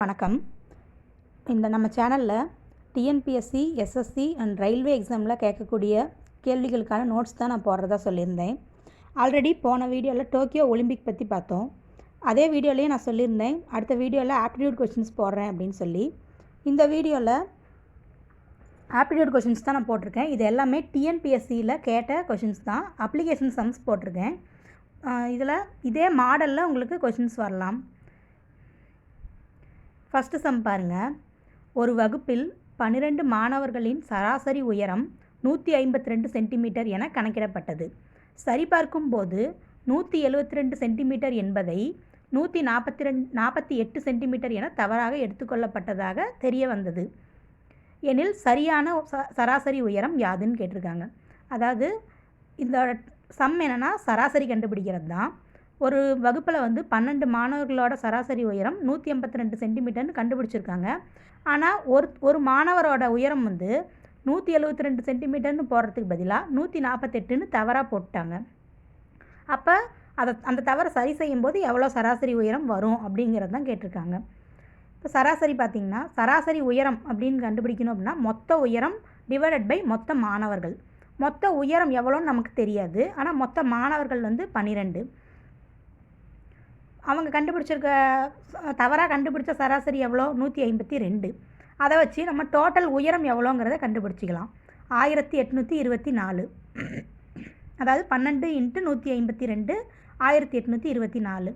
வணக்கம். இந்த நம்ம சேனலில் TNPSC SSC and Railway எக்ஸாமில் கேட்கக்கூடிய கேள்விகளுக்கான நோட்ஸ் தான் நான் போடுறதா சொல்லியிருந்தேன். ஆல்ரெடி போன வீடியோவில் டோக்கியோ ஒலிம்பிக் பற்றி பார்த்தோம். அதே வீடியோலேயே நான் சொல்லியிருந்தேன் அடுத்த வீடியோவில் ஆப்டிடியூட் கொஷின்ஸ் போடுறேன் அப்படின்னு சொல்லி. இந்த வீடியோவில் ஆப்டிடியூட் கொஷின்ஸ் தான் நான் போட்டிருக்கேன். இது எல்லாமே TNPSCயில் கேட்ட கொஷின்ஸ் தான். அப்ளிகேஷன் சம்ஸ் போட்டிருக்கேன். இதில் இதே மாடலில் உங்களுக்கு கொஷின்ஸ் வரலாம். ஃபஸ்ட்டு சம் பாருங்கள். ஒரு வகுப்பில் 12 மாணவர்களின் சராசரி உயரம் 152 சென்டிமீட்டர் என கணக்கிடப்பட்டது. சரிபார்க்கும் போது 172 சென்டிமீட்டர் என்பதை 148 சென்டிமீட்டர் என தவறாக எடுத்துக்கொள்ளப்பட்டதாக தெரிய வந்தது. எனில் சரியான சராசரி உயரம் யாதுன்னு கேட்டிருக்காங்க. அதாவது இந்த சம் என்னென்னா சராசரி கண்டுபிடிக்கிறது தான். ஒரு வகுப்பில் 12 மாணவர்களோட சராசரி உயரம் 182 சென்டிமீட்டர்னு கண்டுபிடிச்சிருக்காங்க. ஆனால் ஒரு மாணவரோட உயரம் 172 சென்டிமீட்டர்னு போடுறதுக்கு பதிலாக 148ன்னு தவறாக போட்டாங்க. அப்போ அந்த தவறை சரி செய்யும்போது எவ்வளோ சராசரி உயரம் வரும் அப்படிங்கிறது தான் கேட்டிருக்காங்க. இப்போ சராசரி பார்த்திங்கன்னா சராசரி உயரம் அப்படின்னு கண்டுபிடிக்கணும் அப்படின்னா மொத்த உயரம் டிவைடட் பை மொத்த மாணவர்கள். மொத்த உயரம் எவ்வளோன்னு நமக்கு தெரியாது, ஆனால் மொத்த மாணவர்கள் 12. அவங்க தவறாக கண்டுபிடிச்ச சராசரி எவ்வளோ 152. அதை வச்சு நம்ம டோட்டல் உயரம் எவ்வளோங்கிறத கண்டுபிடிச்சிக்கலாம். 1824. அதாவது 12 × 152 1824.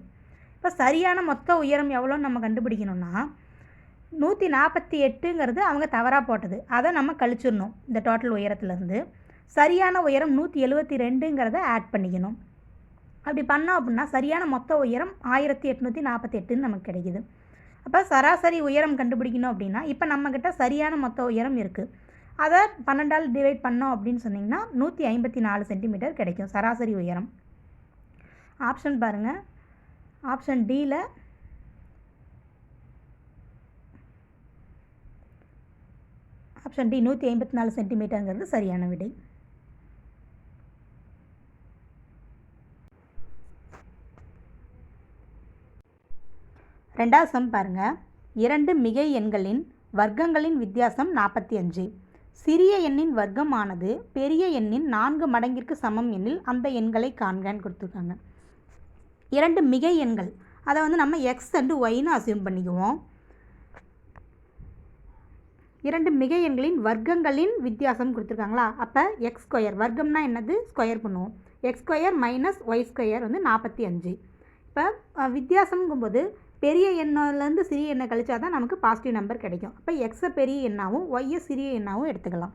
இப்போ சரியான மொத்த உயரம் எவ்வளோன்னு நம்ம கண்டுபிடிக்கணும்னா 148ங்கிறது அவங்க தவறாக போட்டது, அதை நம்ம கழிச்சிடணும். இந்த டோட்டல் உயரத்துலேருந்து சரியான உயரம் 172ங்கிறத ஆட் பண்ணிக்கணும். அப்படி பண்ணோம் அப்படின்னா சரியான மொத்த உயரம் 1848ன்னு நமக்கு கிடைக்கிது. அப்போ சராசரி உயரம் கண்டுபிடிக்கணும் அப்படின்னா இப்போ நம்மக்கிட்ட சரியான மொத்த உயரம் இருக்குது. அதை 12ஆல் டிவைட் பண்ணோம் அப்படின்னு சொன்னிங்கன்னா 154 சென்டிமீட்டர் கிடைக்கும் சராசரி உயரம். ஆப்ஷன் பாருங்கள். ஆப்ஷன் டியில் ஆப்ஷன் டி 154 சென்டிமீட்டருங்கிறது சரியான விடை. ரெண்டாவது சம் பாருங்கள். 2 மிகை எண்களின் வர்க்கங்களின் வித்தியாசம் 45. சிறிய எண்ணின் வர்க்கமானது பெரிய எண்ணின் 4 மடங்கிற்கு சமம் எனில் அந்த எண்களை காண்கன்னு கொடுத்துருக்காங்க. 2 மிகை எண்கள், அதை நம்ம எக்ஸ் அண்டு ஒய்னு அசியூம் பண்ணிக்குவோம். 2 மிகை எண்களின் வர்க்கங்களின் வித்தியாசம் கொடுத்துருக்காங்களா? அப்போ எக்ஸ் ஸ்கொயர், வர்க்கம்னா என்னது, ஸ்கொயர் பண்ணுவோம். X square minus Y square 45. இப்போ வித்தியாசங்கும்போது பெரிய எண்ணிலேருந்து சிறிய எண்ணை கழிச்சா தான் நமக்கு பாசிட்டிவ் நம்பர் கிடைக்கும். அப்போ எக்ஸை பெரிய எண்ணாகவும் ஒய்யை சிறிய எண்ணாகவும் எடுத்துக்கலாம்.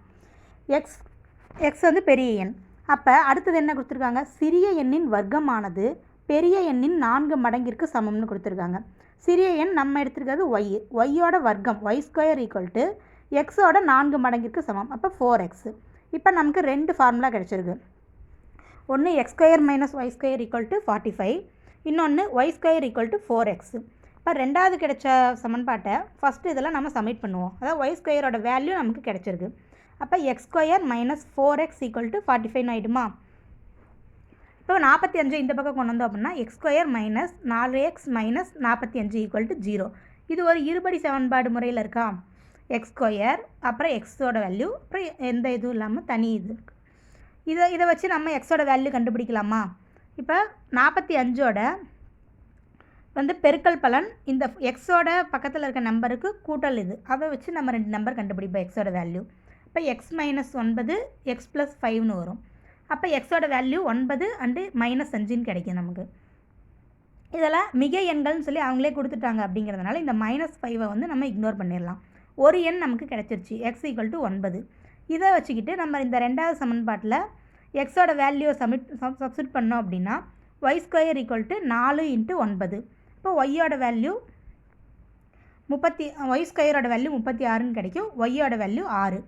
எக்ஸ் பெரிய எண். அப்போ அடுத்தது என்ன கொடுத்துருக்காங்க, சிறிய எண்ணின் வர்க்கமானது பெரிய எண்ணின் 4 மடங்கிற்கு சமம்னு கொடுத்துருக்காங்க. சிறிய எண் நம்ம எடுத்துருக்கிறது ஒய்யோட வர்க்கம் ஒய் ஸ்கொயர் ஈக்குவல் டு எக்ஸோட 4 மடங்கிற்கு சமம். அப்போ 4x. இப்போ நமக்கு 2 ஃபார்முலா கிடச்சிருக்கு. ஒன்று X square minus Y square equal to 45, இன்னொன்று Y square equal to 4x. இப்போ ரெண்டாவது கிடைச்ச சமன்பாட்டை ஃபஸ்ட்டு இதெல்லாம் நம்ம சப்மிட் பண்ணுவோம். அதாவது ஒய் ஸ்கொயரோட வேல்யூ நமக்கு கிடச்சிருக்கு. அப்போ X square minus 4x equal to 45 ஆகிடுமா? இப்போ 45 இந்த பக்கம் கொண்டு வந்தோம் அப்படின்னா X square minus 4x minus 45 equal to 0. இது ஒரு இருபடி சமன்பாடு முறையில் இருக்கா? எக்ஸ் ஸ்கொயர் அப்புறம் எக்ஸோட வேல்யூ அப்புறம் எந்த இதுவும் இல்லாமல் தனி இது இருக்குது. இதை வச்சு நம்ம எக்ஸோட வேல்யூ கண்டுபிடிக்கலாமா? இப்போ 45ஓட பெருக்கல் பலன் இந்த எக்ஸோட பக்கத்தில் இருக்க நம்பருக்கு கூட்டல் இது, அதை வச்சு நம்ம 2 நம்பர் கண்டுபிடிப்போம் எக்ஸோட வேல்யூ. இப்போ எக்ஸ் மைனஸ் 9 எக்ஸ் ப்ளஸ் 5ன்னு வரும். அப்போ எக்ஸோட வேல்யூ 9 அண்டு மைனஸ் 5ன்னு கிடைக்கும் நமக்கு. இதெல்லாம் மிகை எண்கள்னு சொல்லி அவங்களே கொடுத்துட்டாங்க. அப்படிங்கிறதுனால இந்த மைனஸ் 5 நம்ம இக்னோர் பண்ணிடலாம். ஒரு எண் நமக்கு கிடச்சிருச்சு எக்ஸ் ஈக்குவல் டு 9. இதை வச்சுக்கிட்டு நம்ம இந்த ரெண்டாவது சமன்பாட்டில் எக்ஸோட வேல்யூவை சப்ஸ்டிட் பண்ணோம் அப்படின்னா ஒய் ஸ்கொயர் ஈக்குவல் டு 4 × 9. இப்போ ஒய்யோட வேல்யூ ஒய் ஸ்கொயரோட வேல்யூ 36ன்னு கிடைக்கும். ஒய்யோட வேல்யூ 6.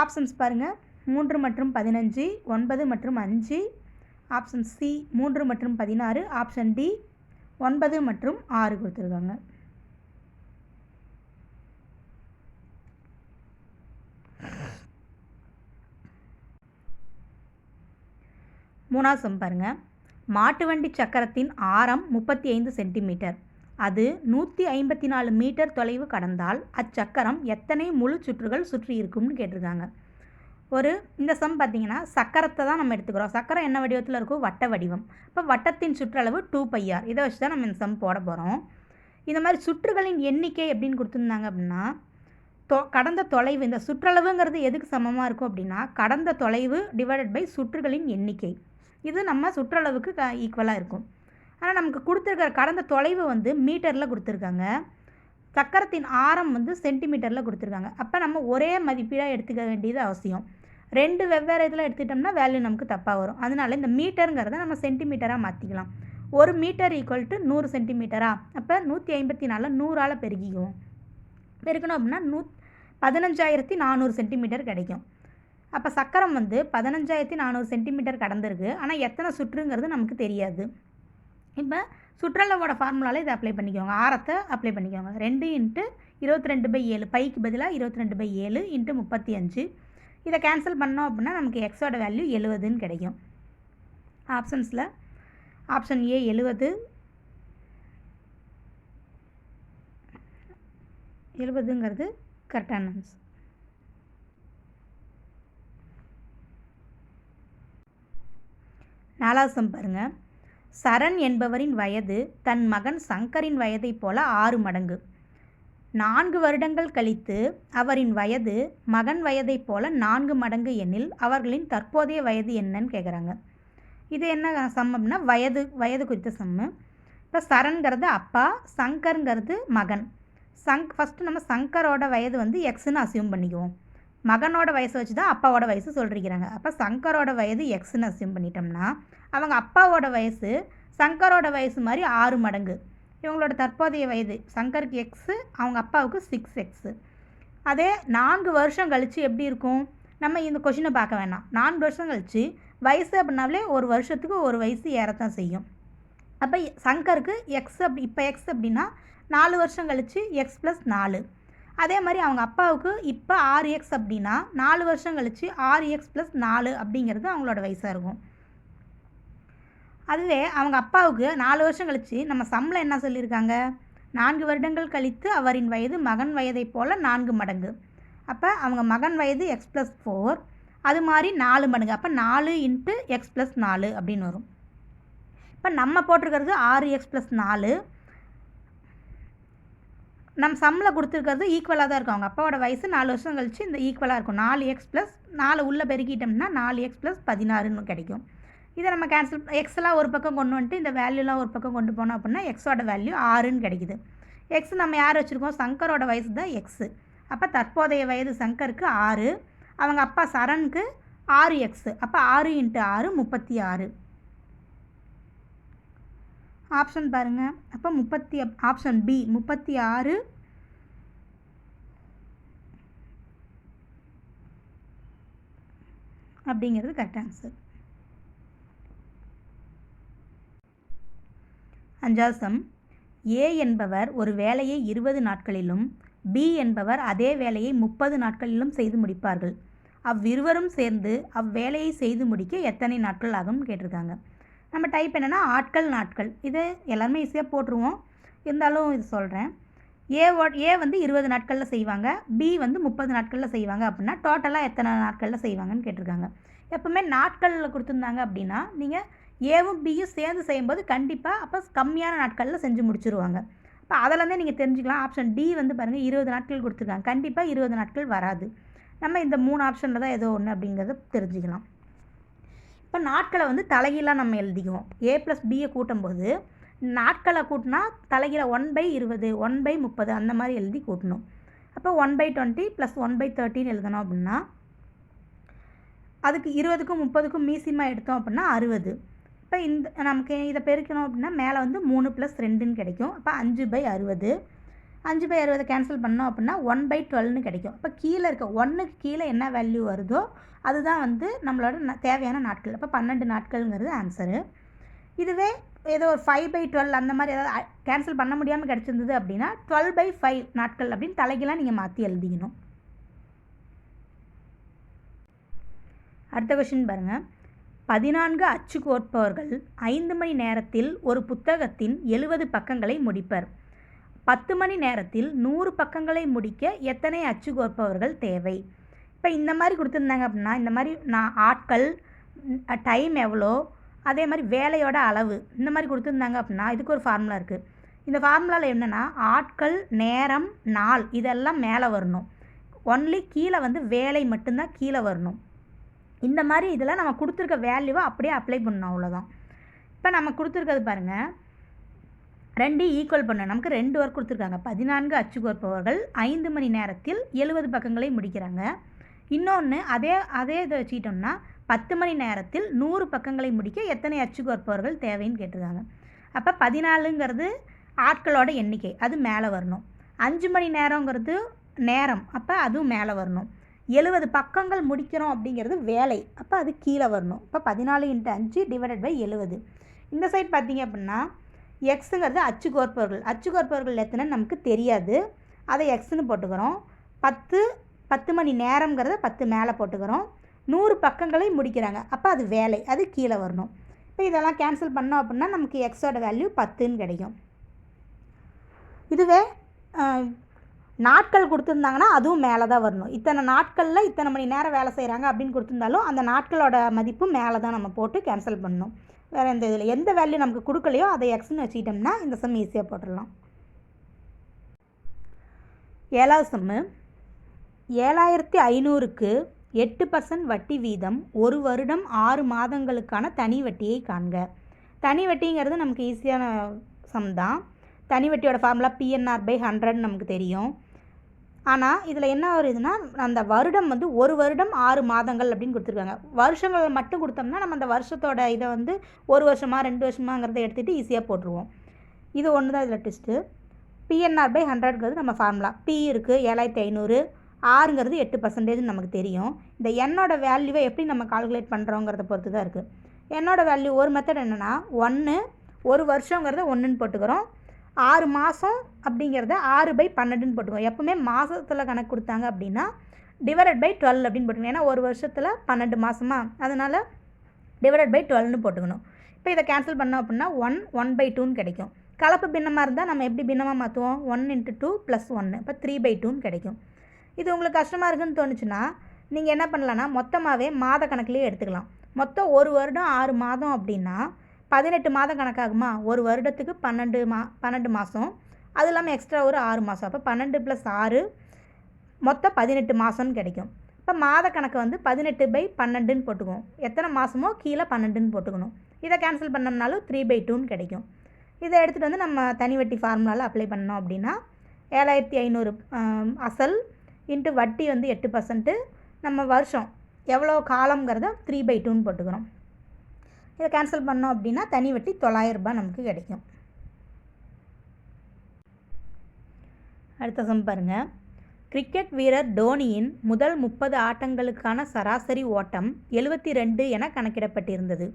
ஆப்ஷன்ஸ் பாருங்கள். 3 மற்றும் 15, 9 மற்றும் 5. ஆப்ஷன் சி 3 மற்றும் 16. ஆப்ஷன் டி 9 மற்றும் 6 கொடுத்துருக்காங்க. மூணாவது சம் பாருங்கள். மாட்டு வண்டி சக்கரத்தின் ஆரம் 35 சென்டிமீட்டர். அது 154 மீட்டர் தொலைவு கடந்தால் அச்சக்கரம் எத்தனை முழு சுற்றுகள் சுற்றி இருக்கும்னு கேட்டிருக்காங்க. இந்த சம் பார்த்தீங்கன்னா சக்கரத்தை தான் நம்ம எடுத்துக்கிறோம். சக்கரம் என்ன வடிவத்தில் இருக்கும்? வட்ட வடிவம். இப்போ வட்டத்தின் சுற்றளவு 2πr. இதை வச்சு தான் நம்ம இந்த சம் போட போகிறோம். இந்த மாதிரி சுற்றுகளின் எண்ணிக்கை எப்படின்னு கொடுத்துருந்தாங்க அப்படின்னா கடந்த தொலைவு, இந்த சுற்றளவுங்கிறது எதுக்கு சமமாக இருக்கும் அப்படின்னா கடந்த தொலைவு டிவைடட் பை சுற்றுகளின் எண்ணிக்கை. இது நம்ம சுற்றளவுக்கு ஈக்குவலாக இருக்கும். ஆனால் நமக்கு கொடுத்துருக்கிற கடந்த தொலைவு மீட்டரில் கொடுத்துருக்காங்க, சக்கரத்தின் ஆரம் சென்டிமீட்டரில் கொடுத்துருக்காங்க. அப்போ நம்ம ஒரே மதிப்பீடாக எடுத்துக்க வேண்டியது அவசியம். 2 வெவ்வேறு இதில் எடுத்துக்கிட்டோம்னா வேல்யூ நமக்கு தப்பாக வரும். அதனால இந்த மீட்டருங்கிறத நம்ம சென்டிமீட்டராக மாற்றிக்கலாம். 1 மீட்டர் ஈக்குவல் டு 100 சென்டிமீட்டரா? அப்போ 154 100ஆல் பெருக்கிக்குவோம். பெருக்கணும் அப்படின்னா 15,400 சென்டிமீட்டர் கிடைக்கும். அப்போ சக்கரம் 15,400 சென்டிமீட்டர் கடந்திருக்கு. ஆனால் எத்தனை சுற்றுங்கிறது நமக்கு தெரியாது. இப்போ சுற்றளவோட ஃபார்முலாவில் இதை அப்ளை பண்ணிக்கோங்க. ஆரத்தை அப்ளை பண்ணிக்கோங்க. 2 × 22/7, பைக்கு பதிலாக 22/7 × 35. இதை கேன்சல் பண்ணோம் அப்படின்னா நமக்கு எக்ஸோட வேல்யூ 70ன்னு கிடைக்கும். ஆப்ஷன்ஸில் ஆப்ஷன் ஏ 70ங்கிறது கரெக்டான ஆன்சர். நாலாவது சம் பாருங்கள். சரண் என்பவரின் வயது தன் மகன் சங்கரின் வயதை போல 6 மடங்கு. 4 வருடங்கள் கழித்து அவரின் வயது மகன் வயதை போல 4 மடங்கு எனில் அவர்களின் தற்போதைய வயது என்னன்னு கேட்குறாங்க. இது என்ன சம் அப்படின்னா வயது குறித்த சம்மு. இப்போ சரண்கிறது அப்பா, சங்கருங்கிறது மகன். ஃபஸ்ட்டு நம்ம சங்கரோட வயது எக்ஸ்ன்னு அசியூம் பண்ணிக்குவோம். மகனோட வயசை வச்சு தான் அப்பாவோட வயசு சொல்லியிருக்கிறாங்க. அப்போ சங்கரோட வயது எக்ஸ்ன்னு அசியூம் பண்ணிட்டோம்னா அவங்க அப்பாவோட வயசு சங்கரோட வயசு மாதிரி 6 மடங்கு. இவங்களோட தற்போதைய வயது சங்கருக்கு எக்ஸு, அவங்க அப்பாவுக்கு 6x. அதே 4 வருஷம் கழித்து எப்படி இருக்கும்? நம்ம இந்த கொஷினை பார்க்க வேணாம். 4 வருஷம் கழித்து வயசு அப்படின்னாலே ஒரு வருஷத்துக்கு ஒரு வயசு ஏறத்தான் செய்யும். அப்போ சங்கருக்கு எக்ஸ் இப்போ எக்ஸ் அப்படின்னா 4 வருஷம் கழித்து x + 4. அதே மாதிரி அவங்க அப்பாவுக்கு இப்போ 6x அப்படின்னா 4 வருஷம் கழித்து 6x + 4 அப்படிங்கிறது அவங்களோட வயசாக இருக்கும். அதுவே அவங்க அப்பாவுக்கு 4 வருஷம் கழித்து நம்ம சம்மில் என்ன சொல்லியிருக்காங்க? 4 வருடங்கள் கழித்து அவரின் வயது மகன் வயதை போல் 4 மடங்கு. அப்போ அவங்க மகன் வயது x + 4, அது மாதிரி 4 மடங்கு. அப்போ 4 × x + 4 அப்படின்னு வரும். இப்போ நம்ம போட்டிருக்கிறது 6x + 4. நம்ம சம்மில் கொடுத்துருக்கிறது ஈக்குவலாக தான் இருக்கும். அவங்க அப்பாவோட வயசு 4 வருஷம் கழித்து இந்த ஈக்குவலாக இருக்கும். 4x + 4 உள்ளே பெருக்கிட்டோம்னா 4x + 16ன்னு கிடைக்கும். இதை நம்ம கேன்சல் எக்ஸ்லாம் ஒரு பக்கம் கொண்டு வந்துட்டு இந்த வேல்யூலாம் ஒரு பக்கம் கொண்டு போனோம் அப்படின்னா எக்ஸோட வேல்யூ 6ன்னு கிடைக்குது. எக்ஸ் நம்ம யார் வச்சுருக்கோம்? சங்கரோட வயசு தான் எக்ஸு. அப்போ தற்போதைய வயது சங்கருக்கு 6, அவங்க அப்பா சரணுக்கு 6x. அப்போ 6 × 6 36. ஆப்ஷன் பாருங்கள். அப்போ ஆப்ஷன் பி 36 அப்படிங்கிறது கரெக்ட் ஆன்சர். 5வது சம். ஏ என்பவர் ஒரு வேலையை 20 நாட்களிலும் பி என்பவர் அதே வேலையை 30 நாட்களிலும் செய்து முடிப்பார்கள். அவ்விருவரும் சேர்ந்து அவ்வேலையை செய்து முடிக்க எத்தனை நாட்கள் ஆகும்னு கேட்டிருக்காங்க. நம்ம டைப் என்னென்னா ஆட்கள் நாட்கள். இது எல்லாருமே ஈஸியாக போட்டுருவோம். இருந்தாலும் இது சொல்கிறேன். ஏ 20 நாட்களில் செய்வாங்க, பி 30 நாட்களில் செய்வாங்க அப்படின்னா டோட்டலாக எத்தனை நாட்களில் செய்வாங்கன்னு கேட்டிருக்காங்க. எப்போவுமே நாட்களில் கொடுத்துருந்தாங்க அப்படின்னா நீங்கள் ஏவும் பியும் சேர்ந்து செய்யும்போது கண்டிப்பாக அப்போ கம்மியான நாட்களில் செஞ்சு முடிச்சுருவாங்க. இப்போ அதிலேருந்தே நீங்கள் தெரிஞ்சுக்கலாம். ஆப்ஷன் டி பாருங்கள் 20 நாட்கள் கொடுத்துருக்காங்க. கண்டிப்பாக 20 நாட்கள் வராது. நம்ம இந்த 3 ஆப்ஷனில் தான் ஏதோ ஒன்று அப்படிங்கிறத தெரிஞ்சுக்கலாம். இப்போ நாட்களை தலைகீழாக நம்ம எழுதிக்குவோம். ஏ + பியை கூட்டும்போது நாட்களை கூட்டினா தலைகீழ 1/20 1/30 அந்த மாதிரி எழுதி கூட்டணும். அப்போ 1/20 + 1/13 எழுதணும் அப்படின்னா அதுக்கு 20க்கும் 30க்கும் மீசியமாக எடுத்தோம் அப்படின்னா 60. இப்போ நமக்கு இதை பெருக்கணும் அப்படின்னா மேலே 3 + 2ன்னு கிடைக்கும். அப்போ 5/60. 5/60 கேன்சல் பண்ணோம் அப்படின்னா 1/12ன்னு கிடைக்கும். அப்போ கீழே இருக்க 1க்கு கீழே என்ன வேல்யூ வருதோ அதுதான் நம்மளோட தேவையான நாட்கள். அப்போ 12 நாட்கள்ங்கிறது ஆன்சரு. இதுவே ஏதோ ஒரு 5/12 அந்த மாதிரி ஏதாவது கேன்சல் பண்ண முடியாமல் கிடச்சிருந்தது அப்படின்னா 12/5 நாட்கள் அப்படின்னு தலைகீழாக நீங்கள் மாற்றி எழுதிக்கணும். அடுத்த கொஷின் பாருங்கள். 14 அச்சு கோட்பவர்கள் 5 மணி நேரத்தில் ஒரு புத்தகத்தின் 70 பக்கங்களை முடிப்பர். 10 மணி நேரத்தில் 100 பக்கங்களை முடிக்க எத்தனை அச்சு கோர்ப்பவர்கள் தேவை? இப்போ இந்த மாதிரி கொடுத்துருந்தாங்க அப்படின்னா, இந்த மாதிரி ஆட்கள், டைம் எவ்வளோ, அதே மாதிரி வேலையோட அளவு, இந்த மாதிரி கொடுத்துருந்தாங்க அப்படின்னா இதுக்கு ஒரு ஃபார்முலா இருக்குது. இந்த ஃபார்முலாவில் என்னென்னா, ஆட்கள், நேரம், நாள் இதெல்லாம் மேலே வரணும். ஒன்லி கீழே வேலை மட்டும்தான் கீழே வரணும். இந்த மாதிரி இதில் நம்ம கொடுத்துருக்க வேல்யூவை அப்படியே அப்ளை பண்ணணும், அவ்வளோதான். இப்போ நம்ம கொடுத்துருக்கிறது பாருங்கள், 2 ஈக்குவல் பண்ண நமக்கு 2 ஒர்க் கொடுத்துருக்காங்க. 14 அச்சு கோர்ப்பவர்கள் 5 மணி நேரத்தில் 70 பக்கங்களை முடிக்கிறாங்க. இன்னொன்று அதே இதை வச்சுக்கிட்டோம்னா 10 மணி நேரத்தில் 100 பக்கங்களை முடிக்க எத்தனை அச்சு கோர்ப்பவர்கள் தேவைன்னு கேட்டிருக்காங்க. அப்போ 14ங்கிறது ஆட்களோட எண்ணிக்கை, அது மேலே வரணும். 5 மணி நேரங்கிறது நேரம், அப்போ அதுவும் மேலே வரணும். 70 பக்கங்கள் முடிக்கிறோம் அப்படிங்கிறது வேலை, அப்போ அது கீழே வரணும். இப்போ 14 × 5 / 70. இந்த சைட் பார்த்திங்க அப்படின்னா எக்ஸுங்கிறது அச்சு கோர்ப்பவர்கள் எத்தனைன்னு நமக்கு தெரியாது, அதை எக்ஸ்ன்னு போட்டுக்கிறோம். 10 மணி நேரங்கிறத 10 மேலே போட்டுக்கிறோம். 100 பக்கங்களை முடிக்கிறாங்க, அப்போ அது வேலை, அது கீழே வரணும். இப்போ இதெல்லாம் கேன்சல் பண்ணோம் அப்படின்னா நமக்கு எக்ஸோட வேல்யூ 10ன்னு கிடைக்கும். இதுவே நாட்கள் கொடுத்துருந்தாங்கன்னா அதுவும் மேலே தான் வரணும். இத்தனை நாட்களில் இத்தனை மணி நேரம் வேலை செய்கிறாங்க அப்படின்னு கொடுத்துருந்தாலும் அந்த நாட்களோட மதிப்பு மேலே தான் நம்ம போட்டு கேன்சல் பண்ணணும். வேறு எந்த இதில் எந்த வேல்யூ நமக்கு கொடுக்கலையோ அதை எக்ஸ்ன்னு வச்சுக்கிட்டோம்னா இந்த சம் ஈஸியாக போட்டுடலாம். 7வது சம்மு, 7500க்கு 8% வட்டி வீதம் 1 வருடம் 6 மாதங்களுக்கான தனி வட்டியை காண்க. தனி வட்டிங்கிறது நமக்கு ஈஸியான சம் தான். தனி வட்டியோட ஃபார்முலா PNR/100 நமக்கு தெரியும். ஆனால் இதில் என்ன வருதுன்னா, அந்த வருடம் 1 வருடம் 6 மாதங்கள் அப்படின்னு கொடுத்துருக்காங்க. வருஷங்கள் மட்டும் கொடுத்தோம்னா நம்ம அந்த வருஷத்தோட இதை 1 வருஷமா 2 வருஷமாங்கிறத எடுத்துகிட்டு ஈஸியாக போட்டுருவோம். இது ஒன்று தான் இதில் ட்விஸ்ட்டு. PNR/100ங்கிறது நம்ம ஃபார்முலா. P இருக்குது 7500, ஆறுங்கிறது 8% நமக்கு தெரியும். இந்த என்னோட வேல்யூவை எப்படி நம்ம கால்குலேட் பண்ணுறோங்கிறத பொறுத்து தான் இருக்குது. என்னோட வேல்யூ ஒரு மெத்தட் என்னென்னா 1, 1 வருஷங்கிறத 1ன்னு போட்டுக்கிறோம். 6 மாதம் அப்படிங்கிறத 6/12ன்னு போட்டுக்கோம். எப்போவுமே மாதத்தில் கணக்கு கொடுத்தாங்க அப்படின்னா /12 அப்படின்னு போட்டுக்கணும். ஏன்னா ஒரு வருஷத்தில் 12 மாதமா, அதனால் /12ன்னு போட்டுக்கணும். இப்போ இதை கேன்சல் பண்ணோம் அப்படின்னா 1/2ன்னு கிடைக்கும். கலப்பு பின்னமாக இருந்தால் நம்ம எப்படி பின்னமாக மாற்றுவோம்? 1 × 2 + 1, இப்போ 3/2ன்னு கிடைக்கும். இது உங்களுக்கு கஷ்டமாக இருக்குதுன்னு தோணுச்சுன்னா நீங்கள் என்ன பண்ணலான்னா மொத்தமாகவே மாத கணக்குலேயே எடுத்துக்கலாம். மொத்தம் 1 வருடம் 6 மாதம் அப்படின்னா 18 மாதம் கணக்காகுமா? ஒரு வருடத்துக்கு 12 மாதம், அது இல்லாமல் எக்ஸ்ட்ரா ஒரு 6 மாதம், அப்போ 12 + 6 மொத்தம் 18 மாதம்னு கிடைக்கும். இப்போ மாத கணக்கு 18/12ன்னு போட்டுக்குவோம். எத்தனை மாதமோ கீழே 12ன்னு போட்டுக்கணும். இதை கேன்சல் பண்ணோம்னாலும் 3/2ன்னு கிடைக்கும். இதை எடுத்துகிட்டு நம்ம தனி வட்டி ஃபார்முலாவில் அப்ளை பண்ணோம் அப்படின்னா 7500 அசல் இன்ட்டு வட்டி 8%, நம்ம வருஷம் எவ்வளோ காலங்கிறத 3/2ன்னு போட்டுக்கிறோம். இதை கேன்சல் பண்ணோம் அப்படின்னா தனி வட்டி 900 ரூபாய் நமக்கு கிடைக்கும். அடுத்த சம் பாருங்கள். கிரிக்கெட் வீரர் டோனியின் முதல் 30 ஆட்டங்களுக்கான சராசரி ஓட்டம் 72 என கணக்கிடப்பட்டிருந்தது.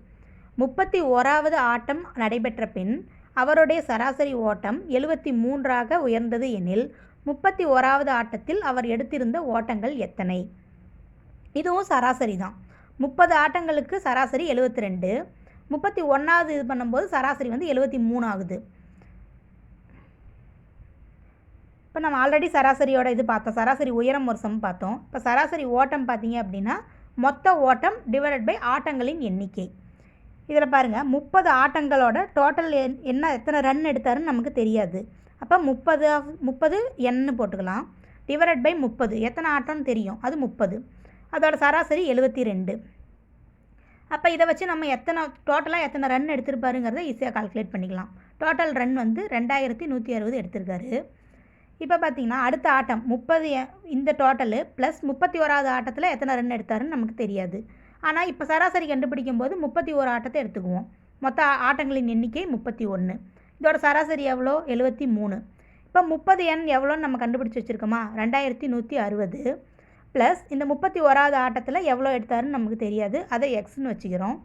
31வது ஆட்டம் நடைபெற்ற பின் அவருடைய சராசரி ஓட்டம் 73ஆக உயர்ந்தது எனில் 31வது ஆட்டத்தில் அவர் எடுத்திருந்த ஓட்டங்கள் எத்தனை? இதுவும் சராசரி தான். 30 ஆட்டங்களுக்கு சராசரி 72, 31வது இது பண்ணும்போது சராசரி 73 ஆகுது. இப்போ நம்ம ஆல்ரெடி சராசரியோட இது பார்த்தோம், சராசரி உயரம் ஒரு சம் பார்த்தோம். இப்போ சராசரி ஓட்டம் பார்த்தீங்க அப்படின்னா மொத்த ஓட்டம் / ஆட்டங்களின் எண்ணிக்கை. இதில் பாருங்கள் 30 ஆட்டங்களோட டோட்டல் என்ன எத்தனை ரன் எடுத்தாருன்னு நமக்கு தெரியாது. அப்போ 30 என்னு போட்டுக்கலாம். /30 எத்தனை ஆட்டம்னு தெரியும், அது 30. அதோட சராசரி 72. அப்போ இதை வச்சு நம்ம டோட்டலாக எத்தனை ரன் எடுத்திருப்பாருங்கிறத ஈஸியாக கால்குலேட் பண்ணிக்கலாம். டோட்டல் ரன் 2160 எடுத்திருக்காரு. இப்போ பார்த்தீங்கன்னா அடுத்த ஆட்டம் 30, இந்த டோட்டலு ப்ளஸ் 31வது ஆட்டத்தில் எத்தனை ரன் எடுத்தாருன்னு நமக்கு தெரியாது. ஆனால் இப்போ சராசரி கண்டுபிடிக்கும் போது 31 ஆட்டத்தை எடுத்துக்குவோம். மொத்த ஆட்டங்களின் எண்ணிக்கை 31. இதோட சராசரி எவ்வளோ? 73. இப்போ 30 எண் எவ்வளோன்னு நம்ம கண்டுபிடிச்சி வச்சுருக்கோமா? 2160 ப்ளஸ் இந்த 31வது ஆட்டத்தில் எவ்வளோ எடுத்தாருன்னு நமக்கு தெரியாது, அதை எக்ஸ்ன்னு வச்சுக்கிறோம்.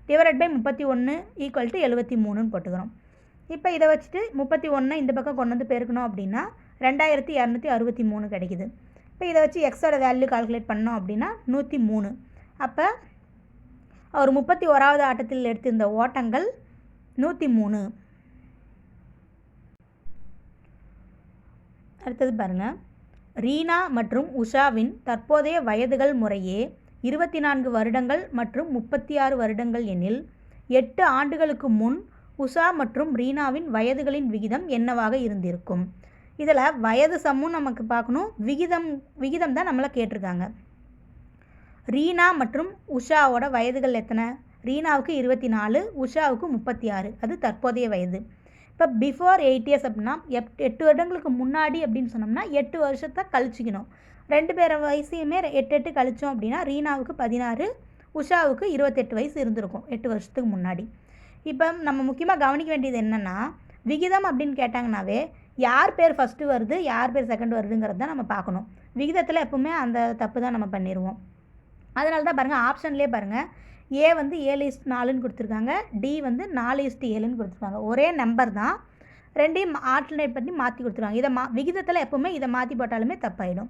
/31 = 73ன்னு போட்டுக்கிறோம். இப்போ இதை வச்சுட்டு 31 இந்த பக்கம் கொண்டு பெருக்கணும் அப்படின்னா 2263 கிடைக்குது. இப்போ இதை வச்சு எக்ஸோட வேல்யூ கால்குலேட் பண்ணோம் அப்படின்னா 103. அப்போ அவர் 31வது ஆட்டத்தில் எடுத்திருந்த ஓட்டங்கள் 103. அடுத்தது பாருங்கள், ரீனா மற்றும் உஷாவின் தற்போதைய வயதுகள் முறையே 24 வருடங்கள் மற்றும் 36 வருடங்கள் எனில் 8 ஆண்டுகளுக்கு முன் உஷா மற்றும் ரீனாவின் வயதுகளின் விகிதம் என்னவாக இருந்திருக்கும். இதில் வயது சம்மும் நமக்கு பார்க்கணும், விகிதம் தான் நம்மளை கேட்டிருக்காங்க. ரீனா மற்றும் உஷாவோட வயதுகள் எத்தனை? ரீனாவுக்கு 24, உஷாவுக்கு 36. அது தற்போதைய வயது. இப்போ பிஃபோர் 8 இயர்ஸ் அப்படின்னா 8 வருடங்களுக்கு முன்னாடி அப்படின்னு சொன்னோம்னா 8 வருஷத்தை கழிச்சிக்கணும். 2 பேர் வயசையுமே 8 கழித்தோம் அப்படின்னா ரீனாவுக்கு 16, உஷாவுக்கு 28 வயசு இருந்திருக்கும் 8 வருஷத்துக்கு முன்னாடி. இப்போ நம்ம முக்கியமாக கவனிக்க வேண்டியது என்னென்னா, விகிதம் அப்படின்னு கேட்டாங்கன்னாவே யார் பேர் ஃபஸ்ட்டு வருது யார் பேர் செகண்ட் வருதுங்கிறது தான் நம்ம பார்க்கணும். விகிதத்தில் எப்பவுமே அந்த தப்பு தான் நம்ம பண்ணிடுவோம். அதனால தான் பாருங்கள், ஆப்ஷன்லேயே பாருங்கள், ஏ வந்து 7:4ன்னு கொடுத்துருக்காங்க, டி வந்து 4:7ன்னு கொடுத்துருக்காங்க. ஒரே நம்பர் தான், ரெண்டையும் ஆல்டர்னேட் பண்ணி மாற்றி கொடுத்துருக்காங்க. இதை விகிதத்தில் எப்போவுமே இதை மாற்றி போட்டாலுமே தப்பாயிடும்.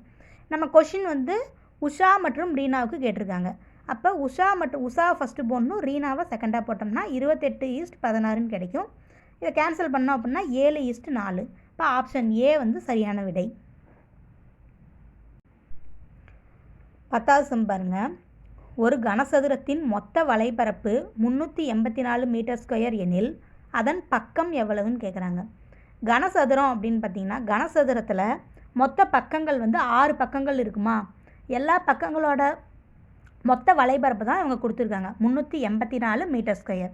நம்ம கொஷின் வந்து உஷா மற்றும் ரீனாவுக்கு கேட்டிருக்காங்க. அப்போ உஷா ஃபஸ்ட்டு போடணும், ரீனாவை செகண்டாக போட்டோம்னா 28:16ன்னு கிடைக்கும். இதை கேன்சல் பண்ணோம் அப்படின்னா 7:4. இப்போ ஆப்ஷன் ஏ வந்து சரியான விடை. 10வது சம் பாருங்கள், ஒரு கனசதுரத்தின் மொத்த வலைப்பரப்பு 384 மீட்டர் ஸ்கொயர் எனில் அதன் பக்கம் எவ்வளவுன்னு கேட்குறாங்க. கனசதுரம் அப்படின்னு பார்த்தீங்கன்னா, கனசதுரத்தில் மொத்த பக்கங்கள் வந்து 6 பக்கங்கள் இருக்குமா. எல்லா பக்கங்களோட மொத்த வலைப்பரப்பு தான் இவங்க கொடுத்துருக்காங்க 384 மீட்டர் ஸ்கொயர்.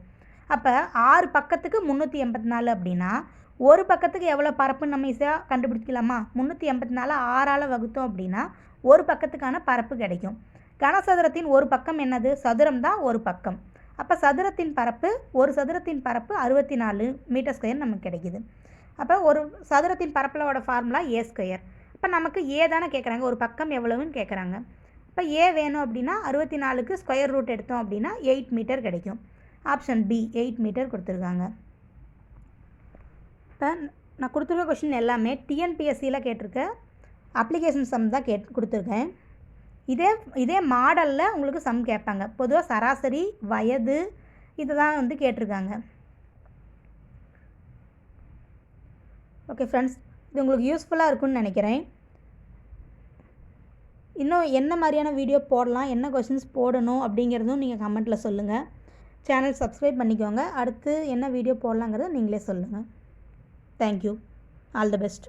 அப்போ 6 பக்கத்துக்கு 384 அப்படின்னா ஒரு பக்கத்துக்கு எவ்வளோ பரப்புன்னு நம்ம ஈஸியாக கண்டுபிடிக்கலாமா. 384 6ஆல் வகுத்தோம் அப்படின்னா ஒரு பக்கத்துக்கான பரப்பு கிடைக்கும். கனசதுரத்தின் ஒரு பக்கம் என்னது? சதுரம் தான் ஒரு பக்கம். அப்போ சதுரத்தின் பரப்பு, ஒரு சதுரத்தின் பரப்பு 64 மீட்டர் ஸ்கொயர் நமக்கு கிடைக்குது. அப்போ ஒரு சதுரத்தின் பரப்பளவோட ஃபார்முலா ஏ ஸ்கொயர். இப்போ நமக்கு ஏ தானே கேட்குறாங்க, ஒரு பக்கம் எவ்வளவுன்னு கேட்குறாங்க. இப்போ ஏ வேணும் அப்படின்னா 64க்கு ஸ்கொயர் ரூட் எடுத்தோம் அப்படின்னா 8 மீட்டர் கிடைக்கும். ஆப்ஷன் பி 8 மீட்டர் கொடுத்துருக்காங்க. இப்போ நான் கொடுத்துருக்க கொஷின் எல்லாமே டிஎன்பிஎஸ்சியில் கேட்டிருக்க அப்ளிகேஷன் சம் தான் கொடுத்துருக்கேன். இதே மாடலில் உங்களுக்கு சம் கேட்பாங்க. பொதுவாக சராசரி, வயது இதை தான் வந்து கேட்டிருக்காங்க. ஓகே ஃப்ரெண்ட்ஸ், இது உங்களுக்கு யூஸ்ஃபுல்லாக இருக்குன்னு நினைக்கிறேன். இன்னும் என்ன மாதிரியான வீடியோ போடலாம், என்ன கொஷின்ஸ் போடணும் அப்படிங்கிறதும் நீங்கள் கமெண்ட்டில் சொல்லுங்கள். சேனல் சப்ஸ்கிரைப் பண்ணிக்கோங்க. அடுத்து என்ன வீடியோ போடலாங்கிறத நீங்களே சொல்லுங்கள். தேங்க்யூ. All the best.